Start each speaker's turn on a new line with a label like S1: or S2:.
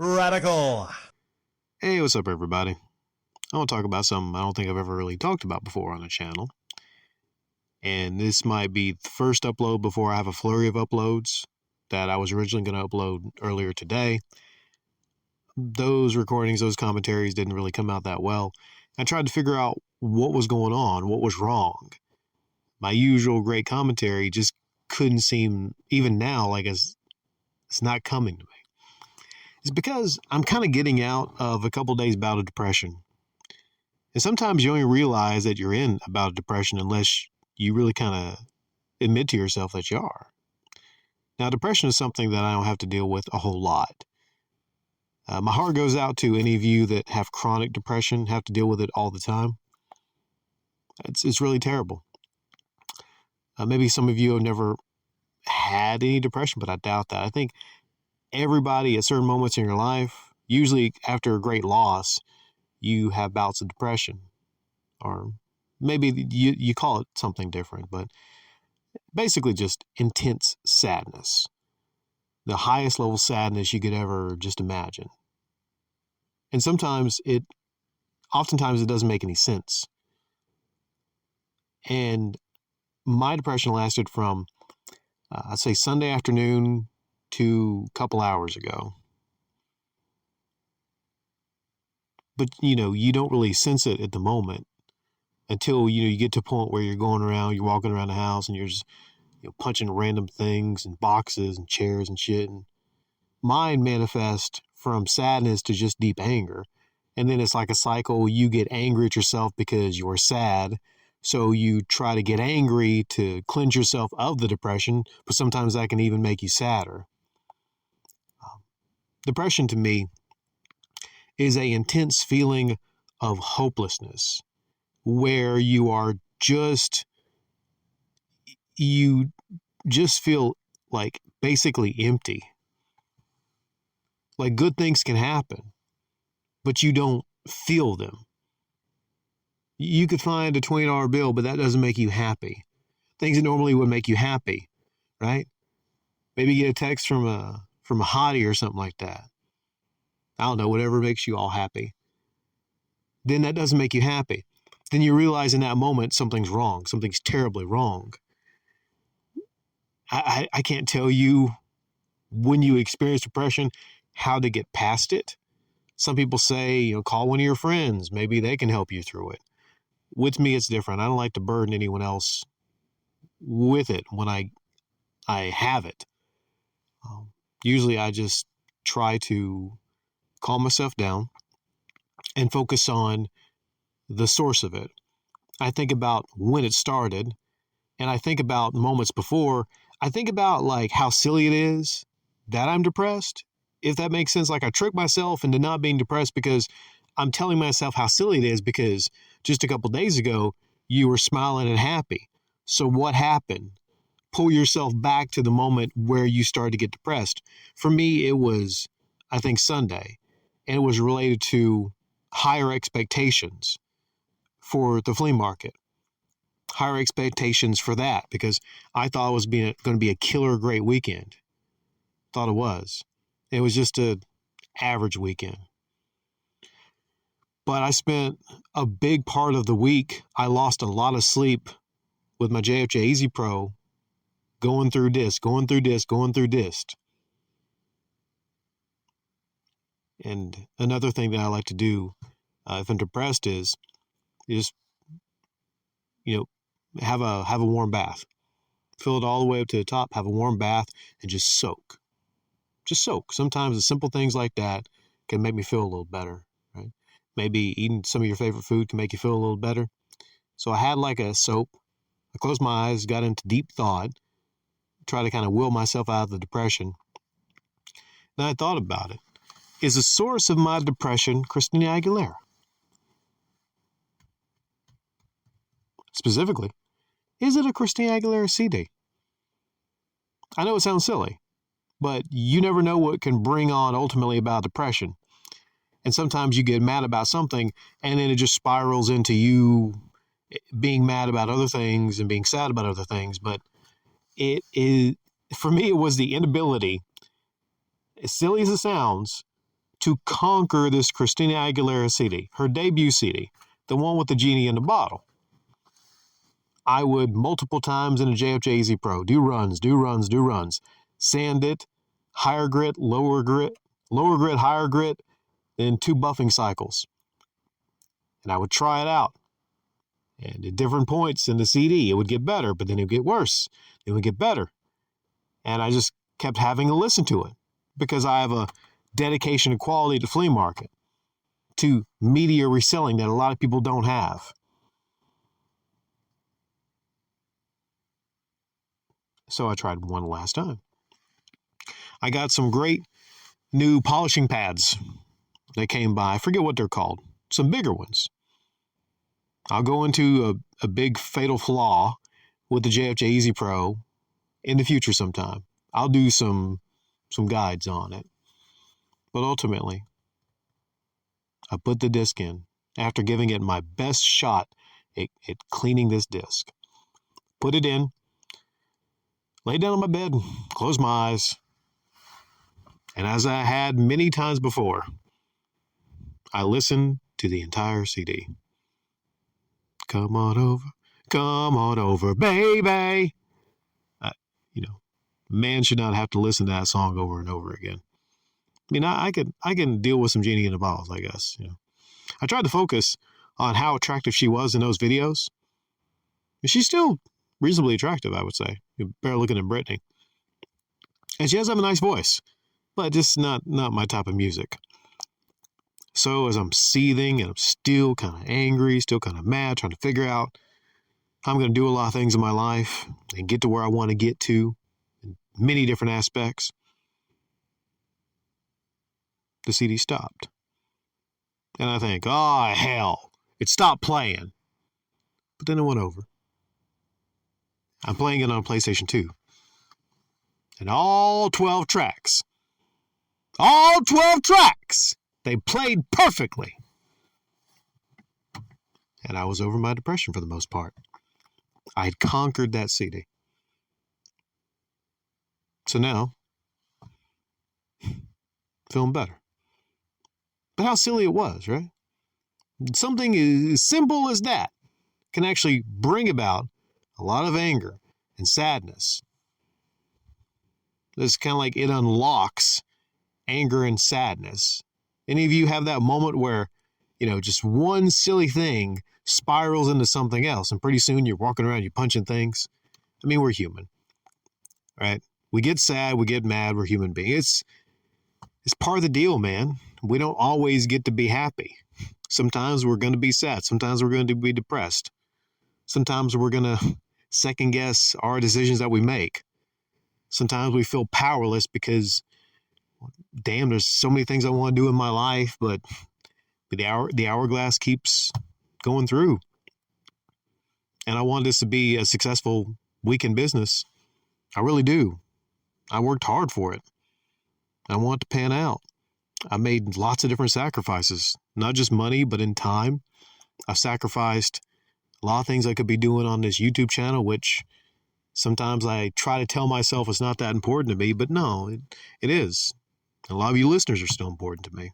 S1: Radical.
S2: Hey, what's up, everybody? I want to talk about something I don't think I've ever really talked about before on the channel. And this might be the first upload before I have a flurry of uploads that I was originally going to upload earlier today. Those recordings, those commentaries didn't really come out that well. I tried to figure out what was going on, what was wrong. My usual great commentary just couldn't seem, even now, like it's not coming to me. It's because I'm kind of getting out of a couple days bout of depression. And sometimes you only realize that you're in a bout of depression unless you really kind of admit to yourself that you are. Now, depression is something that I don't have to deal with a whole lot. My heart goes out to any of you that have chronic depression, have to deal with it all the time. It's really terrible. Maybe some of you have never had any depression, but I doubt that. I think everybody at certain moments in your life, usually after a great loss, you have bouts of depression. Or maybe you call it something different, but basically just intense sadness. The highest level sadness you could ever just imagine. And oftentimes it doesn't make any sense. And my depression lasted from, I'd say Sunday afternoon to a couple hours ago. But, you don't really sense it at the moment until, you get to a point where you're walking around the house and you're just, punching random things and boxes and chairs and shit. And mine manifests from sadness to just deep anger. And then it's like a cycle. You get angry at yourself because you're sad. So you try to get angry to cleanse yourself of the depression, but sometimes that can even make you sadder. Depression to me is an intense feeling of hopelessness where you just feel like basically empty. Like good things can happen, but you don't feel them. You could find a $20 bill, but that doesn't make you happy. Things that normally would make you happy, right? Maybe get a text from a hottie or something like that. I don't know, whatever makes you all happy. Then that doesn't make you happy. Then you realize in that moment something's wrong. Something's terribly wrong. I can't tell you when you experience depression how to get past it. Some people say, call one of your friends. Maybe they can help you through it. With me, it's different. I don't like to burden anyone else with it when I have it. Usually I just try to calm myself down and focus on the source of it. I think about when it started, and I think about moments before. I think about like how silly it is that I'm depressed, if that makes sense. Like I trick myself into not being depressed because I'm telling myself how silly it is because just a couple days ago you were smiling and happy. So what happened? Pull yourself back to the moment where you started to get depressed. For me, it was, I think, Sunday, and it was related to higher expectations for the flea market. Higher expectations for that because I thought it was going to be a killer great weekend. Thought it was. It was just an average weekend. But I spent a big part of the week, I lost a lot of sleep with my JFJ Easy Pro, going through disc. And another thing that I like to do if I'm depressed is have a warm bath. Fill it all the way up to the top, have a warm bath, and just soak. Just soak. Sometimes the simple things like that can make me feel a little better, right? Maybe eating some of your favorite food can make you feel a little better. So I had like a soap. I closed my eyes, got into deep thought, tried to kind of will myself out of the depression. Then I thought about it. Is the source of my depression Christina Aguilera? Specifically, is it a Christina Aguilera CD? I know it sounds silly, but you never know what can bring on ultimately about depression. And sometimes you get mad about something and then it just spirals into you being mad about other things and being sad about other things. But it is, for me, it was the inability, as silly as it sounds, to conquer this Christina Aguilera CD, her debut CD, the one with the genie in the bottle. I would multiple times in a JFJ Easy Pro do runs, sand it, higher grit, lower grit, higher grit, then 2 buffing cycles. And I would try it out. And at different points in the CD, it would get better, but then it would get worse. It would get better. And I just kept having to listen to it because I have a dedication to quality to flea market, to media reselling that a lot of people don't have. So I tried one last time. I got some great new polishing pads that came by. I forget what they're called. Some bigger ones. I'll go into a big fatal flaw with the JFJ Easy Pro in the future sometime. I'll do some guides on it. But ultimately, I put the disc in after giving it my best shot at cleaning this disc. Put it in, lay down on my bed, close my eyes, and as I had many times before, I listened to the entire CD. Come on over, baby. Man should not have to listen to that song over and over again. I mean, I can deal with some genie in the bottles, I guess. I tried to focus on how attractive she was in those videos. And she's still reasonably attractive, I would say. You're better looking than Britney. And she does have a nice voice, but just not my type of music. So as I'm seething and I'm still kind of angry, still kind of mad, trying to figure out how I'm going to do a lot of things in my life and get to where I want to get to in many different aspects, the CD stopped. And I think, oh, hell, it stopped playing. But then it went over. I'm playing it on PlayStation 2. And all 12 tracks, they played perfectly. And I was over my depression for the most part. I had conquered that CD. So now, feeling better. But how silly it was, right? Something as simple as that can actually bring about a lot of anger and sadness. It's kind of like it unlocks anger and sadness. Any of you have that moment where, just one silly thing spirals into something else, and pretty soon you're walking around, you're punching things? I mean, we're human, right? We get sad, we get mad, we're human beings. It's part of the deal, man. We don't always get to be happy. Sometimes we're going to be sad. Sometimes we're going to be depressed. Sometimes we're going to second guess our decisions that we make. Sometimes we feel powerless because, damn, there's so many things I want to do in my life, but the hourglass keeps going through. And I want this to be a successful week in business. I really do. I worked hard for it. I want it to pan out. I made lots of different sacrifices, not just money, but in time. I've sacrificed a lot of things I could be doing on this YouTube channel, which sometimes I try to tell myself it's not that important to me, but no, it is. A lot of you listeners are still important to me.